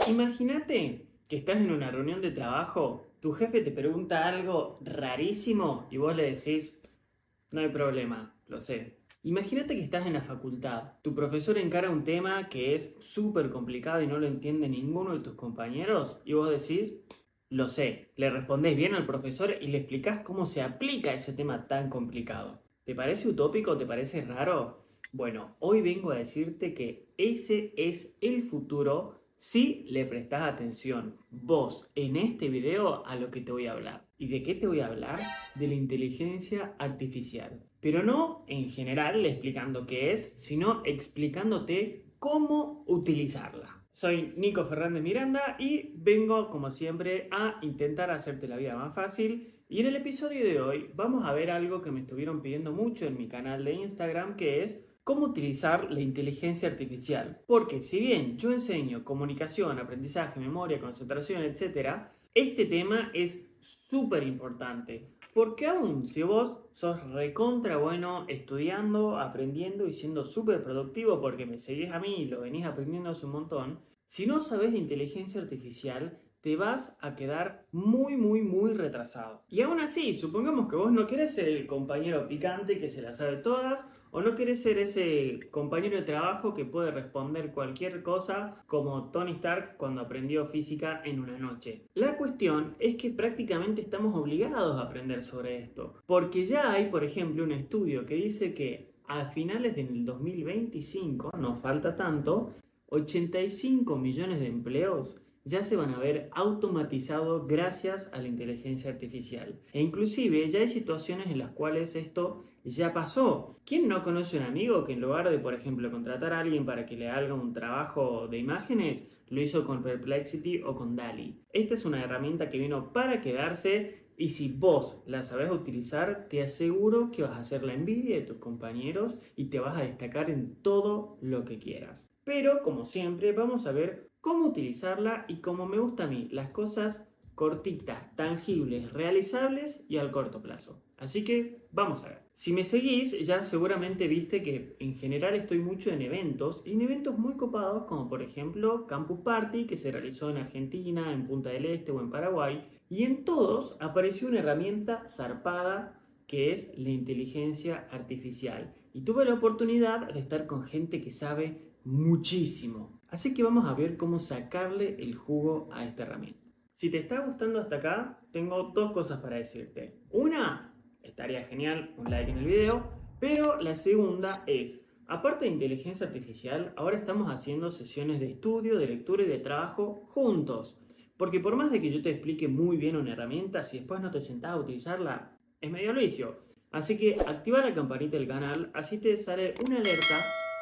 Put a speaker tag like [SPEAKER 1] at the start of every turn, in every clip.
[SPEAKER 1] Imagínate que estás en una reunión de trabajo, tu jefe te pregunta algo rarísimo y vos le decís, no hay problema, lo sé. Imagínate que estás en la facultad, tu profesor encara un tema que es súper complicado y no lo entiende ninguno de tus compañeros y vos decís, lo sé. Le respondés bien al profesor y le explicás cómo se aplica ese tema tan complicado. ¿Te parece utópico? ¿Te parece raro? Bueno, hoy vengo a decirte que ese es el futuro si le prestás atención vos en este video a lo que te voy a hablar. ¿Y de qué te voy a hablar? De la inteligencia artificial. Pero no en general explicando qué es, sino explicándote cómo utilizarla. Soy Nico Fernández Miranda y vengo, como siempre, a intentar hacerte la vida más fácil. Y en el episodio de hoy vamos a ver algo que me estuvieron pidiendo mucho en mi canal de Instagram, que es cómo utilizar la inteligencia artificial. Porque si bien yo enseño comunicación, aprendizaje, memoria, concentración, etc., este tema es súper importante. Porque aún si vos sos recontra bueno estudiando, aprendiendo y siendo súper productivo porque me seguís a mí y lo venís aprendiendo hace un montón, si no sabes de inteligencia artificial, te vas a quedar muy retrasado. Y aún así, supongamos que vos no querés ser el compañero picante que se la sabe todas, o no querés ser ese compañero de trabajo que puede responder cualquier cosa como Tony Stark cuando aprendió física en una noche. La cuestión es que prácticamente estamos obligados a aprender sobre esto, porque ya hay, por ejemplo, un estudio que dice que a finales del 2025, no falta tanto, 85 millones de empleos ya se van a ver automatizados gracias a la inteligencia artificial. E inclusive ya hay situaciones en las cuales esto ya pasó. ¿Quién no conoce un amigo que en lugar de, por ejemplo, contratar a alguien para que le haga un trabajo de imágenes, lo hizo con Perplexity o con DALL-E? Esta es una herramienta que vino para quedarse y si vos la sabés utilizar, te aseguro que vas a hacer la envidia de tus compañeros y te vas a destacar en todo lo que quieras. Pero, como siempre, vamos a ver cómo utilizarla y como me gusta a mí, las cosas cortitas, tangibles, realizables y al corto plazo. Así que vamos a ver. Si me seguís, ya seguramente viste que en general estoy mucho en eventos, y en eventos muy copados como por ejemplo Campus Party, que se realizó en Argentina, en Punta del Este o en Paraguay, y en todos apareció una herramienta zarpada que es la inteligencia artificial. Y tuve la oportunidad de estar con gente que sabe muchísimo. Así que vamos a ver cómo sacarle el jugo a esta herramienta. Si te está gustando hasta acá, tengo dos cosas para decirte. Una, estaría genial un like en el video, pero la segunda es, aparte de inteligencia artificial, ahora estamos haciendo sesiones de estudio, de lectura y de trabajo juntos. Porque por más de que yo te explique muy bien una herramienta, si después no te sentás a utilizarla, es medio al vicio. Así que activa la campanita del canal, así te sale una alerta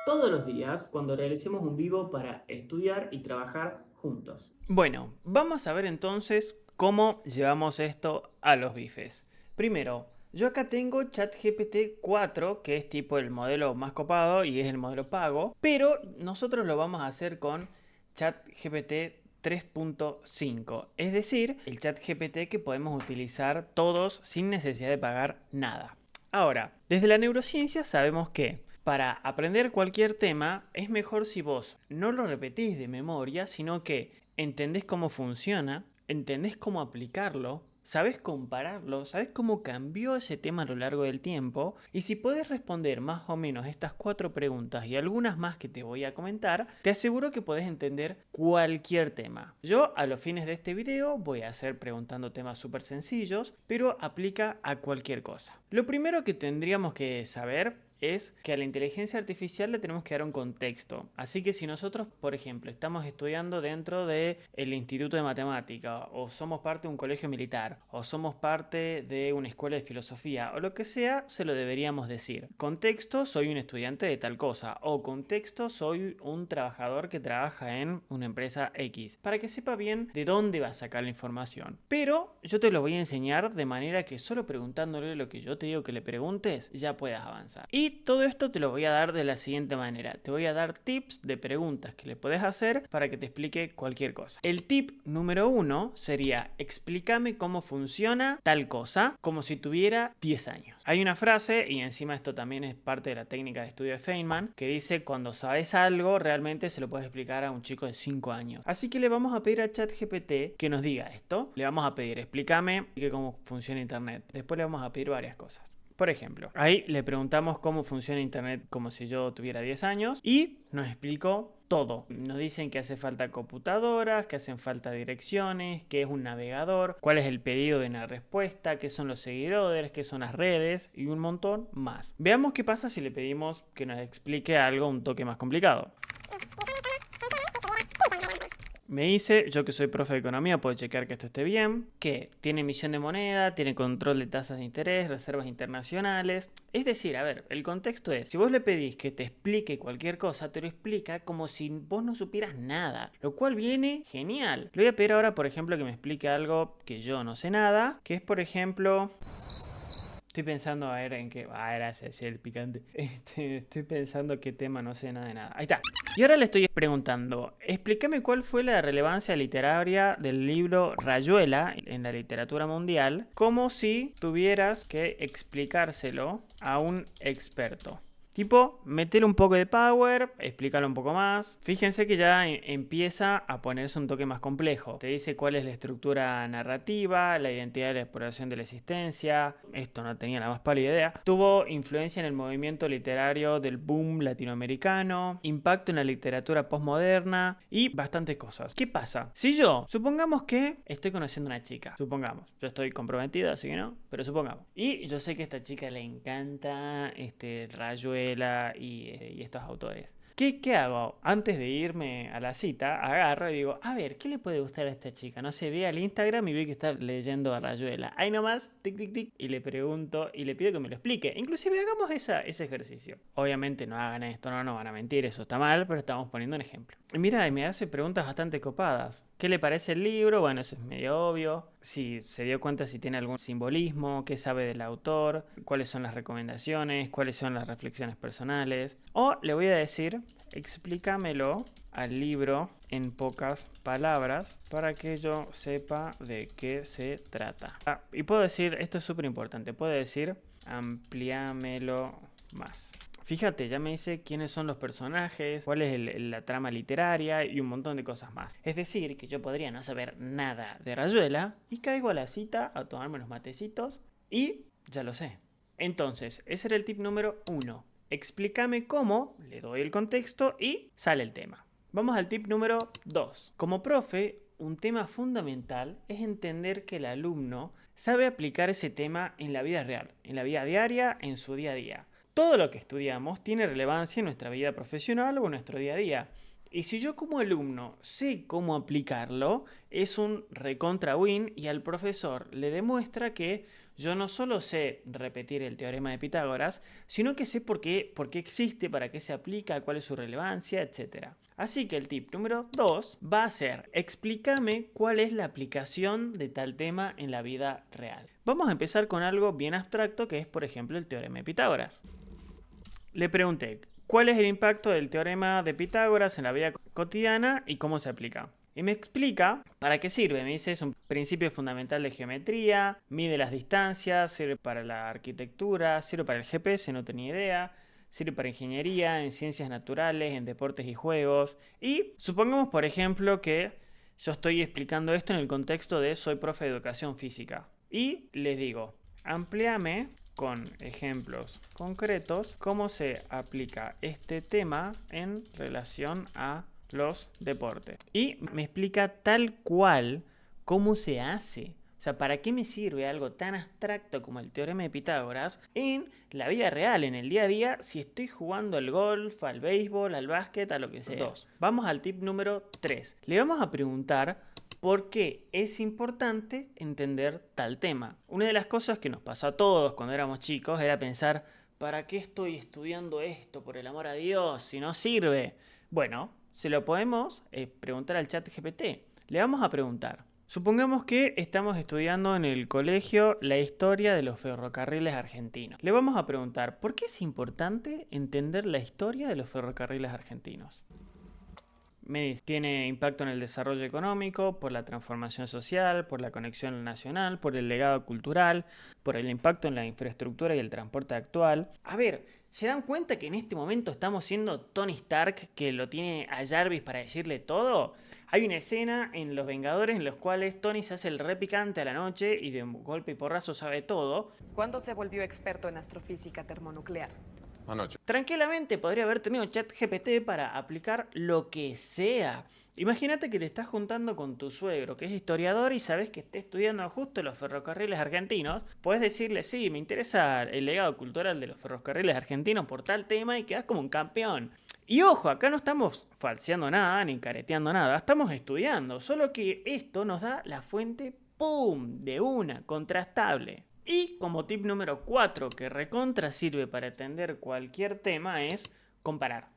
[SPEAKER 1] todos los días cuando realicemos un vivo para estudiar y trabajar juntos. Bueno, vamos a ver entonces cómo llevamos esto a los bifes. Primero, yo acá tengo ChatGPT 4, que es tipo el modelo más copado y es el modelo pago, pero nosotros lo vamos a hacer con ChatGPT 3.5, es decir, el ChatGPT que podemos utilizar todos sin necesidad de pagar nada. Ahora, desde la neurociencia sabemos que para aprender cualquier tema es mejor si vos no lo repetís de memoria, sino que entendés cómo funciona, entendés cómo aplicarlo, sabés compararlo, sabés cómo cambió ese tema a lo largo del tiempo, y si podés responder más o menos estas 4 preguntas y algunas más que te voy a comentar, te aseguro que podés entender cualquier tema. Yo a los fines de este video voy a hacer preguntando temas súper sencillos, pero aplica a cualquier cosa. Lo primero que tendríamos que saber es que a la inteligencia artificial le tenemos que dar un contexto. Así que si nosotros, por ejemplo, estamos estudiando dentro del Instituto de Matemática, o somos parte de un colegio militar, o somos parte de una escuela de filosofía, o lo que sea, se lo deberíamos decir. Contexto, soy un estudiante de tal cosa, o contexto, soy un trabajador que trabaja en una empresa X, para que sepa bien de dónde va a sacar la información. Pero yo te lo voy a enseñar de manera que solo preguntándole lo que yo te digo que le preguntes, ya puedas avanzar. Y Y todo esto te lo voy a dar de la siguiente manera. Te voy a dar tips de preguntas que le podés hacer para que te explique cualquier cosa. El tip número 1 sería: explícame cómo funciona tal cosa como si tuviera 10 años. Hay una frase, y encima esto también es parte de la técnica de estudio de Feynman, que dice: cuando sabes algo, realmente se lo puedes explicar a un chico de 5 años. Así que le vamos a pedir a ChatGPT que nos diga esto. Le vamos a pedir: explícame cómo funciona Internet. Después le vamos a pedir varias cosas. Por ejemplo, ahí le preguntamos cómo funciona Internet como si yo tuviera 10 años y nos explicó todo. Nos dicen que hace falta computadoras, que hacen falta direcciones, qué es un navegador, cuál es el pedido de una respuesta, qué son los seguidores, qué son las redes y un montón más. Veamos qué pasa si le pedimos que nos explique algo un toque más complicado. Me dice, yo que soy profe de economía, puedo checar que esto esté bien, que tiene emisión de moneda, tiene control de tasas de interés, reservas internacionales. Es decir, a ver, el contexto es, si vos le pedís que te explique cualquier cosa, te lo explica como si vos no supieras nada, lo cual viene genial. Le voy a pedir ahora, por ejemplo, que me explique algo que yo no sé nada, que es, por ejemplo... Estoy pensando a ver en qué... gracias, el picante. Estoy pensando qué tema, no sé nada de nada. Ahí está. Y ahora le estoy preguntando, explícame cuál fue la relevancia literaria del libro Rayuela en la literatura mundial, como si tuvieras que explicárselo a un experto. Tipo, meter un poco de power, explicarlo un poco más. Fíjense que ya empieza a ponerse un toque más complejo. Te dice cuál es la estructura narrativa, la identidad de la exploración de la existencia. Esto no tenía la más pálida idea. Tuvo influencia en el movimiento literario del boom latinoamericano, impacto en la literatura postmoderna y bastantes cosas. ¿Qué pasa? Si yo, supongamos que estoy conociendo a una chica, supongamos, yo estoy comprometida, así que no, pero supongamos. Y yo sé que a esta chica le encanta Rayuela y estos autores. ¿Qué hago? Antes de irme a la cita, agarro y digo, a ver, ¿qué le puede gustar a esta chica? No sé, ve al Instagram y ve que está leyendo a Rayuela. Ahí nomás, tic, tic, tic, y le pregunto y le pido que me lo explique. Inclusive hagamos ese ejercicio. Obviamente no hagan esto, no van a mentir, eso está mal, pero estamos poniendo un ejemplo. Y mira, me hace preguntas bastante copadas. ¿Qué le parece el libro? Bueno, eso es medio obvio. Si se dio cuenta si tiene algún simbolismo, qué sabe del autor, cuáles son las recomendaciones, cuáles son las reflexiones personales. O le voy a decir, explícamelo al libro en pocas palabras para que yo sepa de qué se trata. Y puedo decir, esto es súper importante, puedo decir, amplíamelo más. Fíjate, ya me dice quiénes son los personajes, cuál es la trama literaria y un montón de cosas más. Es decir, que yo podría no saber nada de Rayuela y caigo a la cita a tomarme unos matecitos y ya lo sé. Entonces, ese era el tip número 1. Explícame cómo, le doy el contexto y sale el tema. Vamos al tip número 2. Como profe, un tema fundamental es entender que el alumno sabe aplicar ese tema en la vida real, en la vida diaria, en su día a día. Todo lo que estudiamos tiene relevancia en nuestra vida profesional o en nuestro día a día. Y si yo como alumno sé cómo aplicarlo, es un recontra win y al profesor le demuestra que yo no solo sé repetir el teorema de Pitágoras, sino que sé por qué existe, para qué se aplica, cuál es su relevancia, etc. Así que el tip número 2 va a ser: explícame cuál es la aplicación de tal tema en la vida real. Vamos a empezar con algo bien abstracto que es, por ejemplo, el teorema de Pitágoras. Le pregunté, ¿cuál es el impacto del teorema de Pitágoras en la vida cotidiana y cómo se aplica? Y me explica para qué sirve. Me dice, es un principio fundamental de geometría, mide las distancias, sirve para la arquitectura, sirve para el GPS, no tenía idea, sirve para ingeniería, en ciencias naturales, en deportes y juegos. Y supongamos, por ejemplo, que yo estoy explicando esto en el contexto de soy profe de educación física. Y les digo, amplíame con ejemplos concretos cómo se aplica este tema en relación a los deportes. Y me explica tal cual cómo se hace. O sea, ¿para qué me sirve algo tan abstracto como el teorema de Pitágoras en la vida real, en el día a día, si estoy jugando al golf, al béisbol, al básquet, a lo que sea? 2. Vamos al tip número 3. Le vamos a preguntar por qué es importante entender tal tema. Una de las cosas que nos pasó a todos cuando éramos chicos era pensar, ¿para qué estoy estudiando esto? Por el amor a Dios, si no sirve. Bueno, se lo podemos preguntar al chat GPT. Le vamos a preguntar, Supongamos que estamos estudiando en el colegio la historia de los ferrocarriles argentinos. Le vamos a preguntar, ¿por qué es importante entender la historia de los ferrocarriles argentinos? Me dice, tiene impacto en el desarrollo económico, por la transformación social, por la conexión nacional, por el legado cultural, por el impacto en la infraestructura y el transporte actual. A ver, ¿se dan cuenta que en este momento estamos siendo Tony Stark, que lo tiene a Jarvis para decirle todo? Hay una escena en Los Vengadores en los cuales Tony se hace el re picante a la noche y de un golpe y porrazo sabe todo.
[SPEAKER 2] ¿Cuándo se volvió experto en astrofísica termonuclear?
[SPEAKER 3] Anoche.
[SPEAKER 1] Tranquilamente podría haber tenido ChatGPT para aplicar lo que sea. Imagínate que te estás juntando con tu suegro, que es historiador y sabes que está estudiando justo los ferrocarriles argentinos. Puedes decirle, sí, me interesa el legado cultural de los ferrocarriles argentinos por tal tema y quedas como un campeón. Y ojo, acá no estamos falseando nada ni careteando nada, estamos estudiando. Solo que esto nos da la fuente, ¡pum!, de una, contrastable. Y como tip número 4 que recontra sirve para entender cualquier tema es comparar.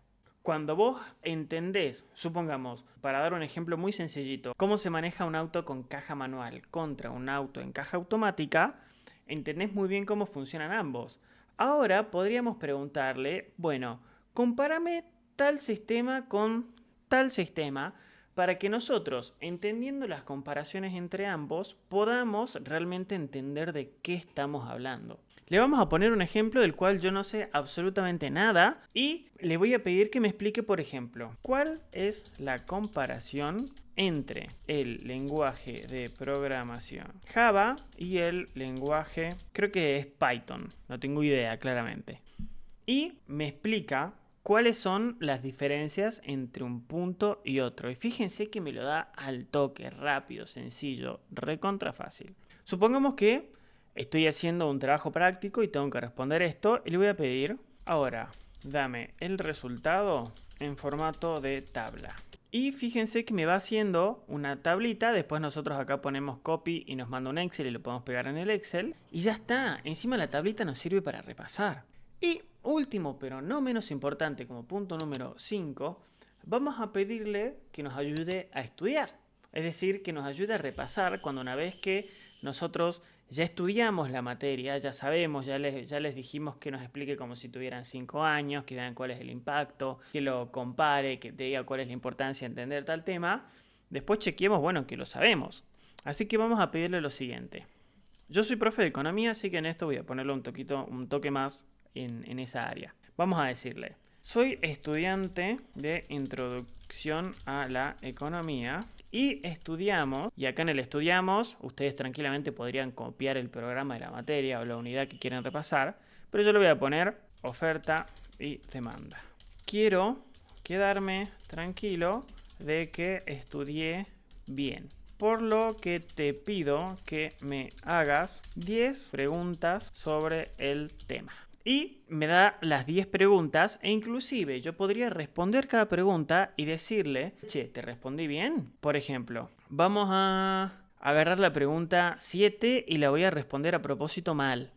[SPEAKER 1] Cuando vos entendés, supongamos, para dar un ejemplo muy sencillito, cómo se maneja un auto con caja manual contra un auto en caja automática, entendés muy bien cómo funcionan ambos. Ahora podríamos preguntarle, bueno, compárame tal sistema con tal sistema para que nosotros, entendiendo las comparaciones entre ambos, podamos realmente entender de qué estamos hablando. Le vamos a poner un ejemplo del cual yo no sé absolutamente nada y le voy a pedir que me explique, por ejemplo, cuál es la comparación entre el lenguaje de programación Java y el lenguaje, creo que es Python, no tengo idea claramente. Y me explica cuáles son las diferencias entre un punto y otro. Y fíjense que me lo da al toque, rápido, sencillo, recontra fácil. Supongamos que estoy haciendo un trabajo práctico y tengo que responder esto y le voy a pedir, ahora, dame el resultado en formato de tabla. Y fíjense que me va haciendo una tablita, después nosotros acá ponemos copy y nos manda un Excel y lo podemos pegar en el Excel. Y ya está, encima la tablita nos sirve para repasar. Y último, pero no menos importante, como punto número 5, vamos a pedirle que nos ayude a estudiar. Es decir, que nos ayude a repasar cuando una vez que nosotros ya estudiamos la materia, ya sabemos, ya les dijimos que nos explique como si tuvieran 5 años, que vean cuál es el impacto, que lo compare, que te diga cuál es la importancia de entender tal tema. Después chequeemos, bueno, que lo sabemos. Así que vamos a pedirle lo siguiente. Yo soy profe de economía, así que en esto voy a ponerle un toque más en esa área. Vamos a decirle, soy estudiante de introducción a la economía y estudiamos, y acá en el estudiamos, ustedes tranquilamente podrían copiar el programa de la materia o la unidad que quieren repasar, pero yo le voy a poner oferta y demanda. Quiero quedarme tranquilo de que estudié bien. Por lo que te pido que me hagas 10 preguntas sobre el tema. Y me da las 10 preguntas e inclusive yo podría responder cada pregunta y decirle, che, ¿te respondí bien? Por ejemplo, vamos a agarrar la pregunta 7 y la voy a responder a propósito mal.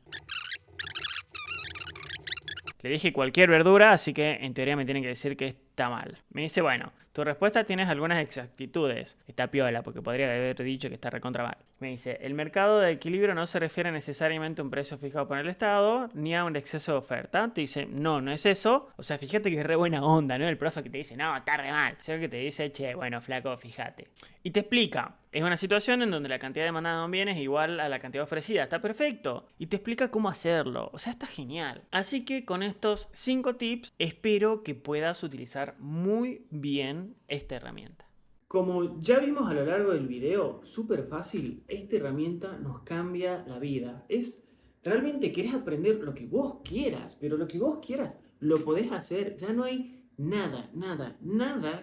[SPEAKER 1] Le dije cualquier verdura, así que en teoría me tienen que decir que está mal. Me dice, bueno, tu respuesta tienes algunas exactitudes. Está piola, porque podría haber dicho que está recontra mal. Me dice, el mercado de equilibrio no se refiere necesariamente a un precio fijado por el Estado, ni a un exceso de oferta. Te dice, no, no es eso. O sea, fíjate que es re buena onda, ¿no? El profe que te dice, no, está re mal. Sino que te dice, che, bueno, flaco, fíjate. Y te explica, es una situación en donde la cantidad demandada de bienes es igual a la cantidad ofrecida. Está perfecto. Y te explica cómo hacerlo. O sea, está genial. Así que con estos 5 tips, espero que puedas utilizar muy bien esta herramienta. Como ya vimos a lo largo del video, súper fácil, esta herramienta nos cambia la vida. Realmente querés aprender lo que vos quieras, pero lo que vos quieras lo podés hacer. Ya no hay nada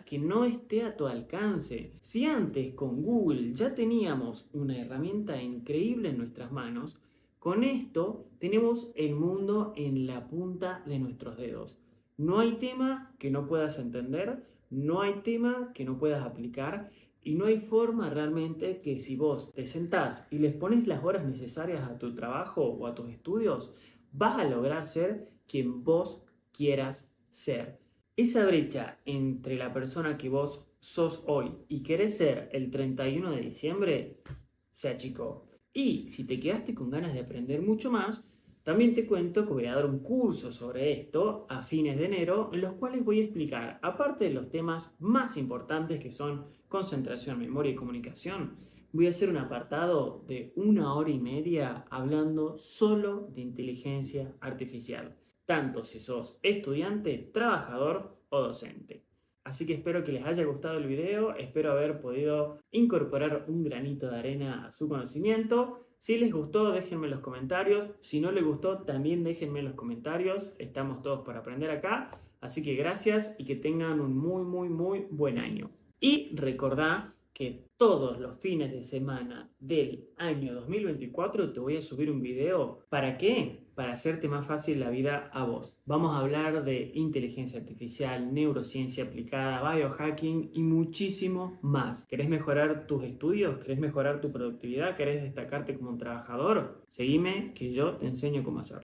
[SPEAKER 1] que no esté a tu alcance. Si antes con Google ya teníamos una herramienta increíble en nuestras manos, con esto tenemos el mundo en la punta de nuestros dedos. No hay tema que no puedas entender, no hay tema que no puedas aplicar y no hay forma realmente que si vos te sentás y les pones las horas necesarias a tu trabajo o a tus estudios, vas a lograr ser quien vos quieras ser. Esa brecha entre la persona que vos sos hoy y querés ser el 31 de diciembre, se achicó. Y si te quedaste con ganas de aprender mucho más, también te cuento que voy a dar un curso sobre esto a fines de enero, en los cuales voy a explicar, aparte de los temas más importantes que son concentración, memoria y comunicación, voy a hacer un apartado de 1 hora y media hablando solo de inteligencia artificial, tanto si sos estudiante, trabajador o docente. Así que espero que les haya gustado el video, espero haber podido incorporar un granito de arena a su conocimiento. Si les gustó, déjenme en los comentarios. Si no les gustó, también déjenme en los comentarios. Estamos todos para aprender acá. Así que gracias y que tengan un muy buen año. Y recordá que todos los fines de semana del año 2024 te voy a subir un video. ¿Para qué? Para hacerte más fácil la vida a vos. Vamos a hablar de inteligencia artificial, neurociencia aplicada, biohacking y muchísimo más. ¿Querés mejorar tus estudios? ¿Querés mejorar tu productividad? ¿Querés destacarte como un trabajador? Seguime que yo te enseño cómo hacerlo.